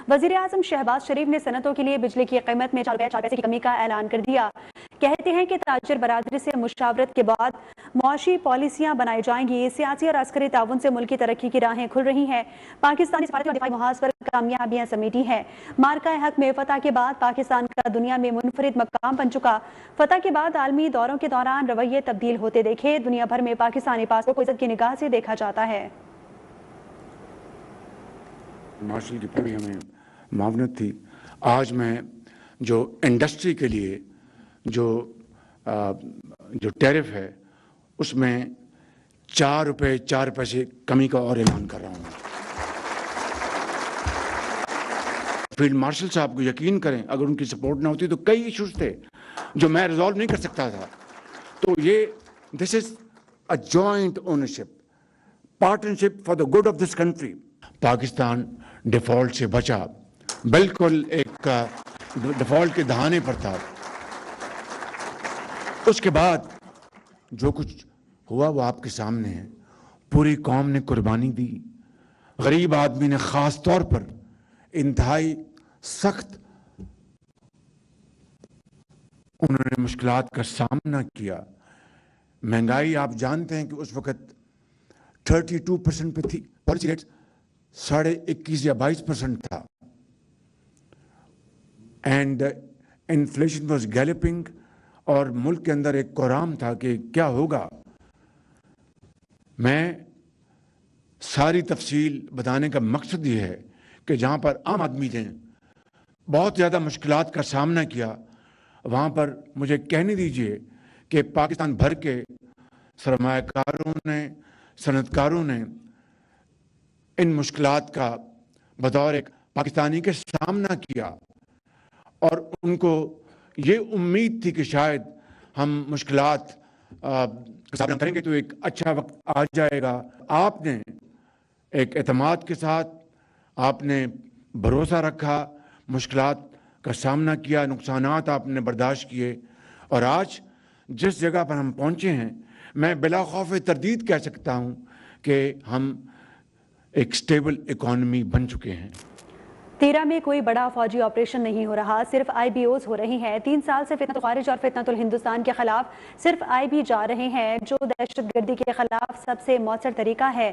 وزیر اعظم شہباز شریف نے صنعتوں کے لیے بجلی کی قیمت میں 4 پیسے کی کمی کا اعلان کر دیا۔ کہتے ہیں کہ تاجر برادری سے مشاورت کے بعد معاشی پالیسیاں بنائی جائیں گی۔ سیاسی اور عسکری تعاون سے ملک کی ترقی کی راہیں کھل رہی ہیں۔ پاکستانی سفارتی اور دفاعی محاذ پر کامیابیاں سمیٹی ہیں۔ مارکہ حق میں فتح کے بعد پاکستان کا دنیا میں منفرد مقام بن چکا۔ فتح کے بعد عالمی دوروں کے دوران رویے تبدیل ہوتے دیکھے۔ دنیا بھر میں پاکستانی پاسپورٹ کو عزت کی نگاہ سے دیکھا جاتا ہے۔ مارشل کی پوری ہمیں معاونت تھی۔ آج میں جو انڈسٹری کے لیے جو ٹیرف ہے اس میں 4 روپے 4 پیسے کمی کا اور اعلان کر رہا ہوں۔ فیلڈ مارشل صاحب کو یقین کریں، اگر ان کی سپورٹ نہ ہوتی تو کئی ایشوز تھے جو میں ریزالو نہیں کر سکتا تھا۔ تو یہ this is a joint ownership, partnership for the good of this country. Pakistan default سے بچا، بالکل ایک ڈیفالٹ کے دہانے پر تھا۔ اس کے بعد جو کچھ ہوا وہ آپ کے سامنے ہے۔ پوری قوم نے قربانی دی، غریب آدمی نے خاص طور پر انتہائی سخت انہوں نے مشکلات کا سامنا کیا۔ مہنگائی آپ جانتے ہیں کہ اس وقت 32% پہ تھی، پالیسی ریٹ 21.5 یا 22% تھا، اینڈ انفلیشن واز گیلپنگ، اور ملک کے اندر ایک کوہرام تھا کہ کیا ہوگا۔ میں ساری تفصیل بتانے کا مقصد یہ ہے کہ جہاں پر عام آدمی نے بہت زیادہ مشکلات کا سامنا کیا، وہاں پر مجھے کہنے دیجئے کہ پاکستان بھر کے سرمایہ کاروں نے، صنعت کاروں نے ان مشکلات کا بطور ایک پاکستانی کے سامنا کیا، اور ان کو یہ امید تھی کہ شاید ہم مشکلات کا سامنا کریں گے تو ایک اچھا وقت آ جائے گا۔ آپ نے ایک اعتماد کے ساتھ آپ نے بھروسہ رکھا، مشکلات کا سامنا کیا، نقصانات آپ نے برداشت کیے، اور آج جس جگہ پر ہم پہنچے ہیں میں بلا خوف تردید کہہ سکتا ہوں کہ ہم ایک سٹیبل اکانومی بن چکے ہیں۔ تیرہ میں کوئی بڑا فوجی آپریشن نہیں ہو رہا، صرف IBOs ہو رہی ہیں۔ 3 سال سے فتنۃ الخارج اور فتنۃ الہندوستان کے خلاف صرف IB جا رہے ہیں، جو دہشت گردی کے خلاف سب سے مؤثر طریقہ ہے۔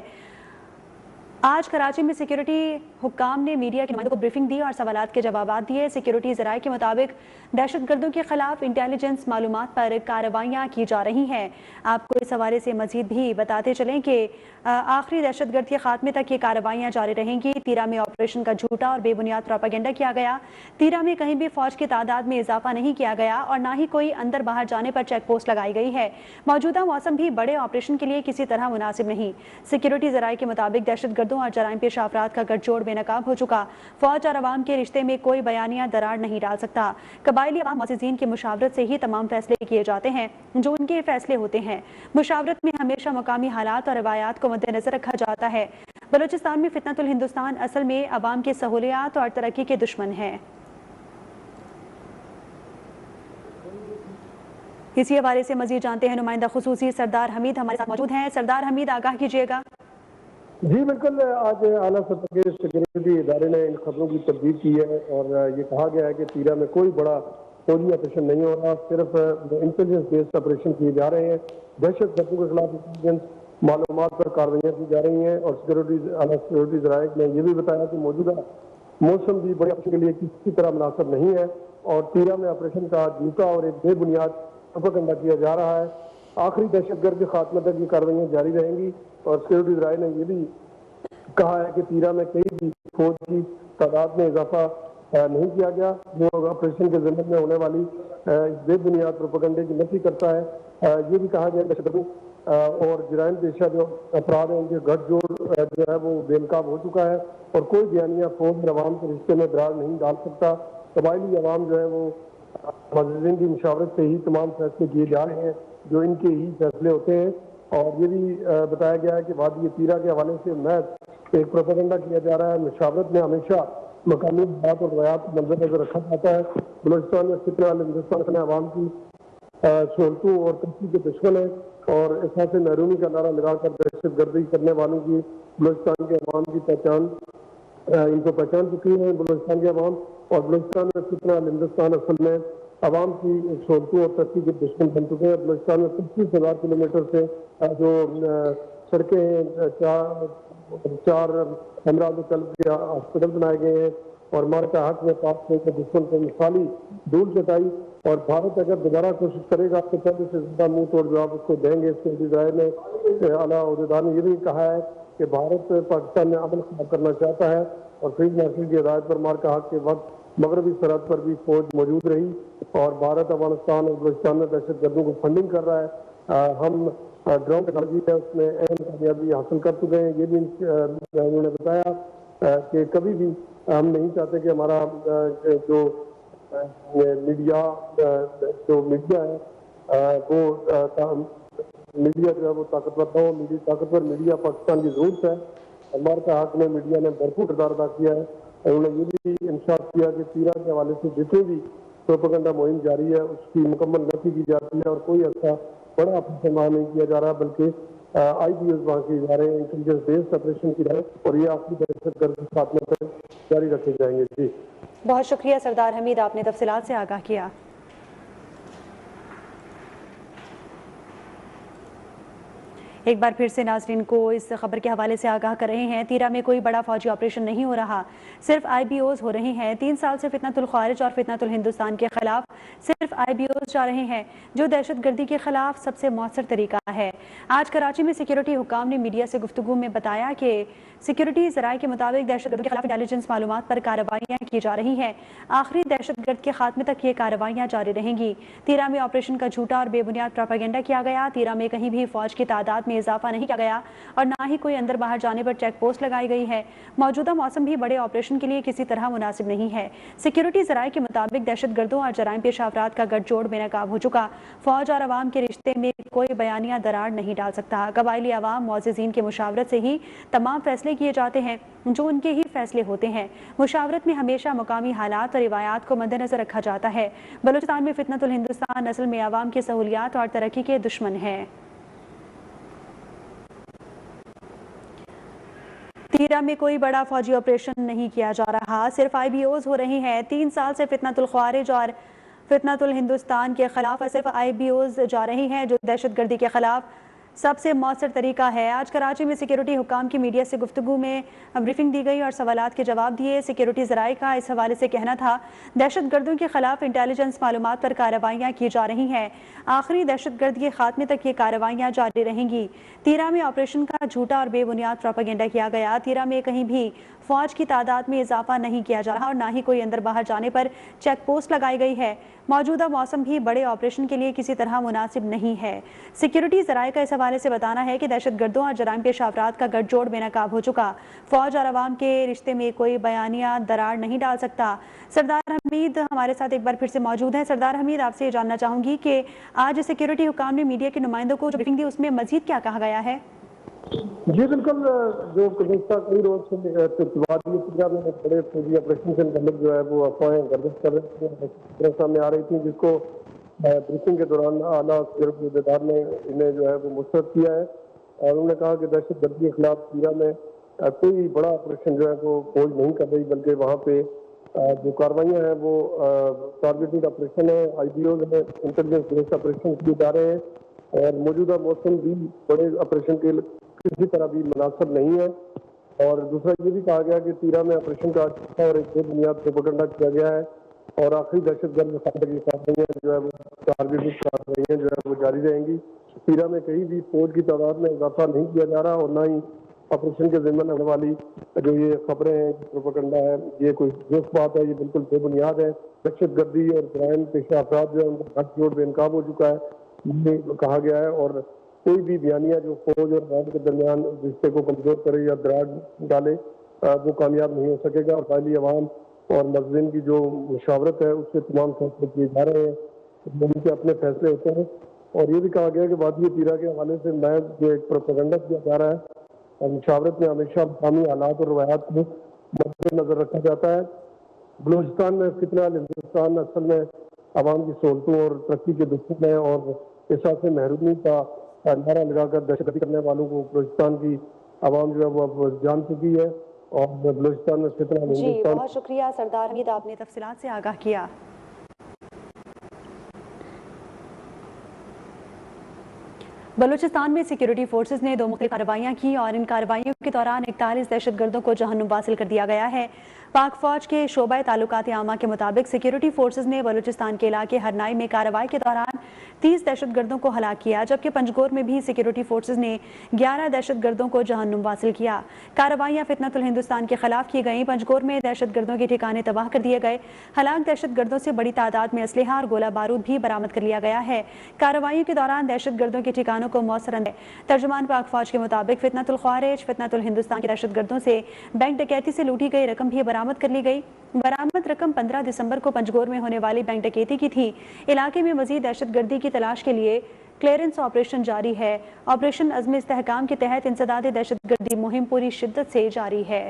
آج کراچی میں سیکیورٹی حکام نے میڈیا کے نمائندوں کو بریفنگ دی اور سوالات کے جوابات دیے۔ سیکیورٹی ذرائع کے مطابق دہشت گردوں کے خلاف انٹیلیجنس معلومات پر کارروائیاں کی جا رہی ہیں۔ آپ کو اس حوالے سے مزید بھی بتاتے چلیں کہ آخری دہشت گرد کے خاتمے تک یہ کارروائیاں جاری رہیں گی۔ تیرہ میں آپریشن کا جھوٹا اور بے بنیاد پروپیگنڈا کیا گیا۔ تیرہ میں کہیں بھی فوج کی تعداد میں اضافہ نہیں کیا گیا اور نہ ہی کوئی اندر باہر جانے پر چیک پوسٹ لگائی گئی ہے۔ موجودہ موسم بھی بڑے آپریشن کے لیے کسی طرح مناسب نہیں۔ سیکیورٹی ذرائع کے مطابق دہشت گردوں اور جرائم پیشہ افراد کا گٹھ جوڑ بے نقاب ہو چکا۔ فوج اور عوام کے رشتے میں کوئی بیانیہ درار نہیں ڈال سکتا۔ قبائلی عوام معززین کی مشاورت سے ہی تمام فیصلے کیے جاتے ہیں جو ان کے فیصلے ہوتے ہیں۔ مشاورت میں ہمیشہ مقامی حالات اور روایات کو مد نظر رکھا جاتا ہے۔ بلوچستان میں فتنۃ الہندوستان اصل میں عوام کی سہولیات اور ترقی کے دشمن ہے۔ اسی حوالے سے مزید جانتے ہیں نمائندہ خصوصی سردار حمید ہمارے ساتھ موجود ہیں۔ سردار حمید، آگاہ کیجیے گا۔ جی بالکل، آج اعلیٰ سطح کے سیکورٹی ادارے نے ان خبروں کی تردید کی ہے اور یہ کہا گیا ہے کہ تیرہ میں کوئی بڑا فوجی آپریشن نہیں ہو رہا، صرف انٹیلیجنس بیسڈ آپریشن کیے جا رہے ہیں۔ دہشت گردوں کے خلاف انٹیلیجنس معلومات پر کاروائیاں کی جا رہی ہیں، اور اعلیٰ سیکورٹی ذرائع نے یہ بھی بتایا کہ موجودہ موسم بھی بڑے آپریشن کے لیے کسی طرح مناسب نہیں ہے، اور تیرہ میں آپریشن کا جھوٹا اور ایک بے بنیاد پروپیگنڈا کیا جا رہا ہے۔ آخری دہشت گرد کے خاتمے تک یہ کاروائیاں جاری رہیں گی، اور سیکورٹی ذرائع نے یہ بھی کہا ہے کہ تیرہ میں کئی بھی فوج کی تعداد میں اضافہ نہیں کیا گیا، جو آپریشن کے ضمن میں ہونے والی بے بنیاد پروپیگنڈے کی نفی کرتا ہے۔ یہ بھی کہا گیا کہ اور جرائم پیشہ جو افراد ہیں ان کے گٹھ جوڑ جو ہے وہ بے نقاب ہو چکا ہے، اور کوئی بیانیہ فوج اور عوام کے رشتے میں درار نہیں ڈال سکتا۔ قبائلی عوام جو ہے وہ معززین کی مشاورت سے ہی تمام فیصلے کیے جا رہے ہیں جو ان کے ہی فیصلے ہوتے ہیں، اور یہ بھی بتایا گیا ہے کہ وادی تیرہ کے حوالے سے محض ایک پروپیگنڈا کیا جا رہا ہے۔ مشاورت میں ہمیشہ مقامی بات اور روایات کو مد نظر رکھا جاتا ہے۔ بلوچستان میں فتنہ الہندوستان میں عوام کی سہولتوں اور ترقی کے دشمن ہے، اور احساس محرومی کا نعرہ لگا کر دہشت گردی کرنے والوں کی بلوچستان کے عوام کی پہچان ان کو پہچان چکی ہیں بلوچستان کی عوام، اور بلوچستان میں فتنہ ہندوستان اصل میں عوام کی سہولتوں اور ترقی کے دشمن بن چکے ہیں۔ بلوچستان میں 25,000 کلومیٹر سے جو سڑکیں ہیں، چار امراض قلب کے ہاسپٹل بنائے گئے ہیں، اور مارکا حق میں پاک کے دشمن کو مثالی دھول چٹائی، اور بھارت اگر دوبارہ کوشش کرے گا تو پہلے سے زیادہ منہ توڑ جواب اس کو دیں گے۔ اس کے ڈیزائر نے اعلیٰ عہدیدار نے یہ بھی کہا ہے کہ بھارت پاکستان میں امن قائم کرنا چاہتا ہے، اور فیلڈ مارشل کی ہدایت پر مارکا حق کے وقت مغربی سرحد پر بھی فوج موجود رہی، اور بھارت افغانستان اور بلوچستان میں دہشت گردوں کو فنڈنگ کر رہا ہے۔ ہم ڈرون ٹیکنالوجی ہے اس میں اہم کامیابی حاصل کر چکے ہیں۔ یہ بھی انہوں نے بتایا کہ کبھی بھی ہم نہیں چاہتے کہ ہمارا جو میڈیا ہے وہ میڈیا جو ہے وہ طاقتور نہ ہو۔ طاقتور میڈیا پاکستان کی ضرورت ہے۔ ہمارے حق میں میڈیا نے بھرپور کردار ادا کیا ہے۔ انہوں نے یہ بھی انشاء کیا کہ تیرا کے حوالے سے جتنی بھی پروپیگنڈا مہم جاری ہے اس کی مکمل نفی کی جاتی ہے، اور کوئی ایسا بڑا آپریشن وہاں نہیں کیا جا رہا، بلکہ IBOs وہاں کیے جا رہے ہیں، انٹیلیجنس بیسڈ آپریشن کی جائے، اور یہ آخری دہشت گرد کے خاتمے تک جاری رکھے جائیں گے۔ جی بہت شکریہ سردار حمید، آپ نے تفصیلات سے آگاہ کیا۔ ایک بار پھر سے ناظرین کو اس خبر کے حوالے سے آگاہ کر رہے ہیں۔ تیرا میں کوئی بڑا فوجی آپریشن نہیں ہو رہا، صرف IBOs ہو رہے ہیں۔ 3 سال سے فتنۃ الخوارج اور فتنۃ الہندوستان کے خلاف صرف IBOs جا رہے ہیں، جو دہشت گردی کے خلاف سب سے مؤثر طریقہ ہے۔ آج کراچی میں سیکیورٹی حکام نے میڈیا سے گفتگو میں بتایا کہ سیکیورٹی ذرائع کے مطابق دہشت گردی کے خلاف انٹیلیجنس معلومات پر کارروائیاں کی جا رہی ہیں۔ آخری دہشت گرد کے خاتمے تک یہ کارروائیاں جاری رہیں گی۔ تیرا میں آپریشن کا جھوٹا اور بے بنیاد پروپیگنڈا کیا گیا۔ تیرا میں کہیں بھی فوج کی تعداد میں اضافہ نہیں کیا گیا، اور نہ ہی کوئی اندر باہر جانے پر چیک پوسٹ لگائی گئی ہے۔ موجودہ موسم بھی بڑے آپریشن کے لیے کسی طرح مناسب نہیں ہے۔ سیکیورٹی ذرائع کے مطابق دہشت گردوں اور جرائم پیشہ افراد کا گٹھ جوڑ بے نقاب ہو چکا۔ فوج اور عوام کے رشتے میں کوئی بیانیہ دراڑ نہیں ڈال سکتا۔ قبائلی عوام معززین کے مشاورت سے ہی تمام فیصلے کیے جاتے ہیں، جو ان کے ہی فیصلے ہوتے ہیں۔ مشاورت میں ہمیشہ مقامی حالات اور روایات کو مد نظر رکھا جاتا ہے۔ بلوچستان میں فتنۃ الہندوستان اصل میں عوام کی سہولیات اور ترقی کے دشمن ہے۔ تیرا میں کوئی بڑا فوجی آپریشن نہیں کیا جا رہا، صرف IBOs ہو رہی ہیں۔ 3 سال سے فتنۃ الخوارج اور فتنۃ الہندوستان کے خلاف صرف IBOs جا رہی ہیں، جو دہشت گردی کے خلاف سب سے مؤثر طریقہ ہے۔ آج کراچی میں سیکیورٹی حکام کی میڈیا سے گفتگو میں بریفنگ دی گئی اور سوالات کے جواب دیے۔ سیکیورٹی ذرائع کا اس حوالے سے کہنا تھا، دہشت گردوں کے خلاف انٹیلیجنس معلومات پر کارروائیاں کی جا رہی ہیں۔ آخری دہشت گرد کے خاتمے تک یہ کارروائیاں جاری رہیں گی۔ تیرا میں آپریشن کا جھوٹا اور بے بنیاد پروپیگنڈا کیا گیا۔ تیرا میں کہیں بھی فوج کی تعداد میں اضافہ نہیں کیا جا رہا، اور نہ ہی کوئی اندر باہر جانے پر چیک پوسٹ لگائی گئی ہے۔ موجودہ موسم بھی بڑے آپریشن کے لیے کسی طرح مناسب نہیں ہے۔ سیکیورٹی ذرائع کا اس حوالے سے بتانا ہے کہ دہشت گردوں اور جرائم پیشہ افراد کا گٹھ جوڑ بے نقاب ہو چکا۔ فوج اور عوام کے رشتے میں کوئی بیانیہ دراڑ نہیں ڈال سکتا۔ سردار حمید ہمارے ساتھ ایک بار پھر سے موجود ہیں۔ سردار حمید، آپ سے یہ جاننا چاہوں گی کہ آج سیکیورٹی حکام نے میڈیا کے نمائندوں کو جو بریفنگ دی، اس میں مزید کیا کہا گیا ہے؟ جی بالکل، جو گزشتہ کئی روز سے تیرا میں بڑے فوجی آپریشن سے متعلق جو ہے وہ افواہیں گردش کر رہی تھیں، سامنے آ رہی تھیں، جس کو بریفنگ کے دوران اعلیٰ سیکیورٹی عہدیدار نے انہیں جو ہے وہ مسترد کیا ہے، اور انہوں نے کہا کہ دہشت گردی کے خلاف تیرا میں کوئی بڑا آپریشن جو ہے وہ فوج نہیں کر رہی، بلکہ وہاں پہ جو کاروائیاں ہیں وہ ٹارگیٹڈ آپریشن ہے، IBOs ہیں، انٹیلیجنس بیسڈ آپریشن کیے جا رہے ہیں، اور موجودہ موسم بھی بڑے آپریشن کے کسی طرح بھی مناسب نہیں ہے۔ اور دوسرا یہ بھی کہا گیا کہ تیرا میں آپریشن کا اچھا اور ایک بے بنیاد پروپیگنڈا کیا گیا ہے، اور آخری دہشت گرد کی کارروائیاں جو ہے وہ ٹارگیٹڈ کارروائیاں جو ہے وہ جاری رہیں گی۔ تیرا میں کہیں بھی فوج کی تعداد میں اضافہ نہیں کیا جا رہا، اور نہ ہی آپریشن کے ضمن ہونے والی جو یہ خبریں ہیں، پروپیگنڈا ہے، یہ کوئی درست بات ہے، یہ بالکل بے بنیاد ہے۔ دہشت گردی اور جرائم پیشہ افراد جو ہے ان کا گٹھ جوڑ بے نقاب ہو چکا ہے، یہ کہا گیا ہے، اور کوئی بھی بیانیہ جو فوج اور عوام کے درمیان رشتے کو کمزور کرے یا دراڑ ڈالے وہ کامیاب نہیں ہو سکے گا۔ اور قبائلی عوام اور مظلومین کی جو مشاورت ہے اس سے تمام فیصلے کیے جا رہے ہیں، ان کے اپنے فیصلے ہوتے ہیں۔ اور یہ بھی کہا گیا کہ وادی تیرا کے حوالے سے نیا جو ایک پروپیگنڈا کیا جا رہا ہے، اور مشاورت میں ہمیشہ مقامی حالات اور روایات کو مد نظر رکھا جاتا ہے۔ بلوچستان میں فتنہ ہندوستان اصل میں عوام کی سہولتوں اور ترقی کے دشمن ہے، اور احساس محرومی کا نعرہ لگا کر دہشت گردی کرنے والوں کو بلوچستان کی عوام جو ہے وہ اب جان چکی ہے، اور بلوچستان میں فتنہ جی ہندوستان. بہت شکریہ سردار حمید، آپ نے تفصیلات سے آگاہ کیا. بلوچستان میں سیکیورٹی فورسز نے 2 مختلف کارروائیاں کی اور ان کارروائیوں کے دوران 41 دہشت گردوں کو جہنم واصل کر دیا گیا ہے. پاک فوج کے شعبہ تعلقات عامہ کے مطابق سیکیورٹی فورسز نے بلوچستان کے علاقے ہرنائی میں کارروائی کے دوران 30 دہشت گردوں کو ہلاک کیا، جبکہ پنجگور میں بھی سیکیورٹی فورسز نے 11 دہشت گردوں کو جہنم واصل کیا. کارروائیاں فتنۃ الہندوستان کے خلاف کی گئیں. پنجگور میں دہشت گردوں کے ٹھکانے تباہ کر دیے گئے. ہلاک دہشت گردوں سے بڑی تعداد میں اسلحہ اور گولہ بارود بھی برآمد کر لیا گیا ہے. کارروائیوں کے دوران دہشت گردوں کے ٹھکانوں کو موثر ترجمان پاک فوج کے مطابق فتنۃ الخوارج فتنۃ الہندوستان کے دہشت گردوں سے بینک ڈکیتی سے لوٹی گئی رقم بھی برآمد کر لی گئی. برآمد رقم 15 دسمبر کو پنجگور میں ہونے والی بینک ڈکیتی کی تھی. علاقے میں مزید دہشت گردی کی تلاش کے لیے کلیئرنس آپریشن جاری ہے. آپریشن عزم استحکام کے تحت انسداد دہشت گردی مہم پوری شدت سے جاری ہے.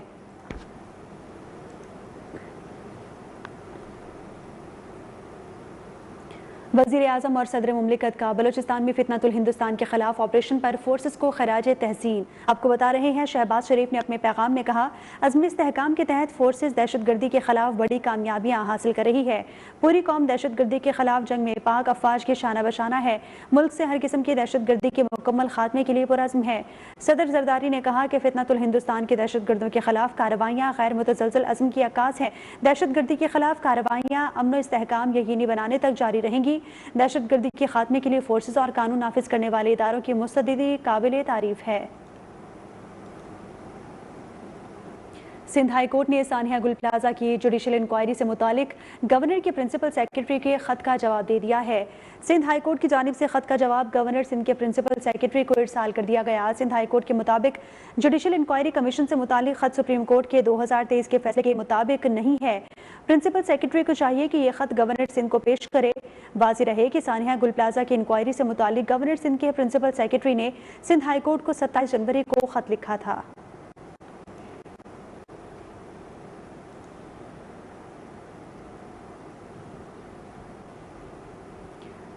وزیر اعظم اور صدر مملکت کا بلوچستان میں فتنۃ الہندوستان کے خلاف آپریشن پر فورسز کو خراج تحسین. آپ کو بتا رہے ہیں شہباز شریف نے اپنے پیغام میں کہا، عزم استحکام کے تحت فورسز دہشت گردی کے خلاف بڑی کامیابیاں حاصل کر رہی ہے. پوری قوم دہشت گردی کے خلاف جنگ میں پاک افواج کے شانہ بشانہ ہے. ملک سے ہر قسم کی دہشت گردی کے مکمل خاتمے کے لیے پرعزم ہے. صدر زرداری نے کہا کہ فتنۃ الہندوستان کے دہشت گردوں کے خلاف کارروائیاں غیر متزلزل عزم کی عکاس ہیں. دہشت گردی کے خلاف کارروائیاں امن و استحکام یقینی بنانے تک جاری رہیں گی. دہشت گردی کے خاتمے کے لیے فورسز اور قانون نافذ کرنے والے اداروں کی مستعدی قابل تعریف ہے. سندھ ہائی کورٹ نے سانحہ گل پلازہ کی جوڈیشل انکوائری سے متعلق گورنر کے پرنسپل سیکرٹری کے خط کا جواب دے دیا ہے. سندھ ہائی کورٹ کی جانب سے خط کا جواب گورنر سندھ کے پرنسپل سیکرٹری کو ارسال کر دیا گیا. سندھ ہائی کورٹ کے مطابق جوڈیشل انکوائری کمیشن سے متعلق خط سپریم کورٹ کے 2023 کے فیصلے کے مطابق نہیں ہے. پرنسپل سیکرٹری کو چاہیے کہ یہ خط گورنر سندھ کو پیش کرے. واضح رہے کہ سانحہ گل پلازہ کی انکوائری سے متعلق گورنر سندھ کے پرنسپل سیکرٹری نے سندھ ہائی کورٹ کو 27 جنوری کو خط لکھا تھا.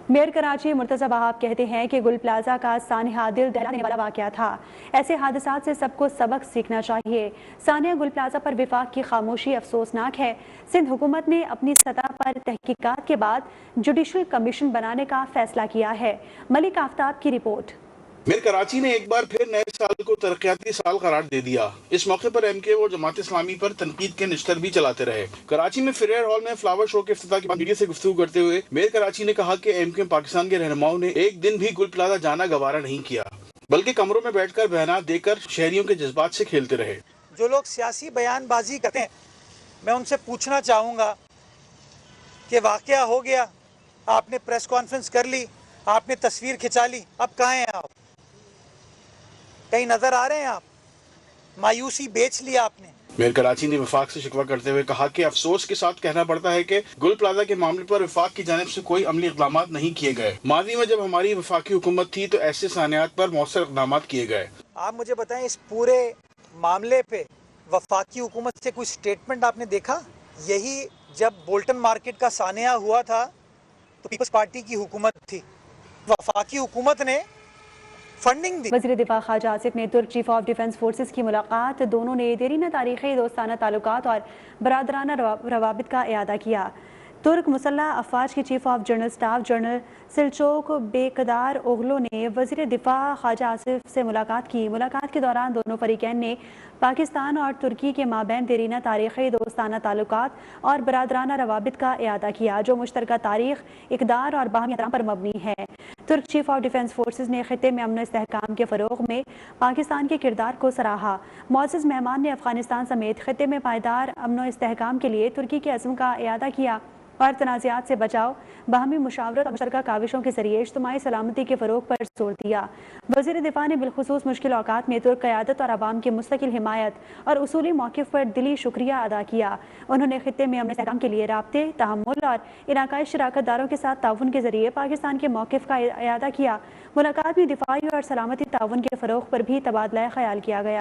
میئر کراچی مرتضی بہاب کہتے ہیں کہ گل پلازہ کا سانحہ دل دہلانے والا واقعہ تھا. ایسے حادثات سے سب کو سبق سیکھنا چاہیے. سانحہ گل پلازہ پر وفاق کی خاموشی افسوسناک ہے. سندھ حکومت نے اپنی سطح پر تحقیقات کے بعد جوڈیشل کمیشن بنانے کا فیصلہ کیا ہے. ملک آفتاب کی رپورٹ. میئر کراچی نے ایک بار پھر نئے سال کو ترقیاتی سال قرار دے دیا. اس موقع پر ایم کے اور جماعت اسلامی پر تنقید کے نشتر بھی چلاتے رہے. کراچی میں فریئر ہال میں فلاور شو کے افتتاح کے بعد میڈیا سے گفتگو کرتے ہوئے میئر کراچی نے کہا کہ ایم کے پاکستان کے رہنماؤں نے ایک دن بھی گل پلازہ جانا گوارا نہیں کیا، بلکہ کمروں میں بیٹھ کر بیانات دے کر شہریوں کے جذبات سے کھیلتے رہے. جو لوگ سیاسی بیان بازی کرتے ہیں، میں ان سے پوچھنا چاہوں گا کہ واقعہ ہو گیا، آپ نے پریس کانفرنس کر لی، آپ نے تصویر کھچا لی، اب کہاں ہیں آپ؟ کہیں نظر آ رہے ہیں آپ؟ مایوسی بیچ لیا آپ نے. میئر کراچی نے وفاق سے شکوہ کرتے ہوئے کہا کہ افسوس کے ساتھ کہنا پڑتا ہے کہ گل پلازہ کے معاملے پر وفاق کی جانب سے کوئی عملی اقدامات نہیں کیے گئے. ماضی میں جب ہماری وفاقی حکومت تھی تو ایسے سانحات پر مؤثر اقدامات کیے گئے. آپ مجھے بتائیں اس پورے معاملے پہ وفاقی حکومت سے کوئی سٹیٹمنٹ آپ نے دیکھا؟ یہی جب بولٹن مارکیٹ کا سانحہ ہوا تھا تو پیپلز پارٹی کی حکومت تھی، وفاقی حکومت نے فنڈنگ دی. وزیر دفاع خواجہ آصف نے ترک چیف آف ڈیفنس فورسز کی ملاقات. دونوں نے دیرینہ تاریخی دوستانہ تعلقات اور برادرانہ روابط کا اعادہ کیا. ترک مسلح افواج کے chief of general staff general Selcuk Bayraktaroglu نے وزیر دفاع خواجہ آصف سے ملاقات کی. ملاقات کے دوران دونوں فریقین نے پاکستان اور ترکی کے مابین دیرینہ تاریخی دوستانہ تعلقات اور برادرانہ روابط کا اعادہ کیا، جو مشترکہ تاریخ، اقدار اور باہمی احترام پر مبنی ہے. ترک چیف آف ڈیفنس فورسز نے خطے میں امن و استحکام کے فروغ میں پاکستان کے کردار کو سراہا. معزز مہمان نے افغانستان سمیت خطے میں پائیدار امن و استحکام کے لیے ترکی کے عزم کا اعادہ کیا اور تنازعات سے بچاؤ، باہمی مشاورت اور مشترکہ کاوشوں کے ذریعے اجتماعی سلامتی کے فروغ پر زور دیا. وزیر دفاع نے بالخصوص مشکل اوقات میں ترک قیادت اور عوام کی مستقل حمایت اور اصولی موقف پر دلی شکریہ ادا کیا. انہوں نے خطے میں امن استحکام کے لیے رابطے، تحمل اور علاقائی شراکت داروں کے ساتھ تعاون کے ذریعے پاکستان کے موقف کا اعادہ کیا. ملاقات میں دفاعی اور سلامتی تعاون کے فروغ پر بھی تبادلہ خیال کیا گیا.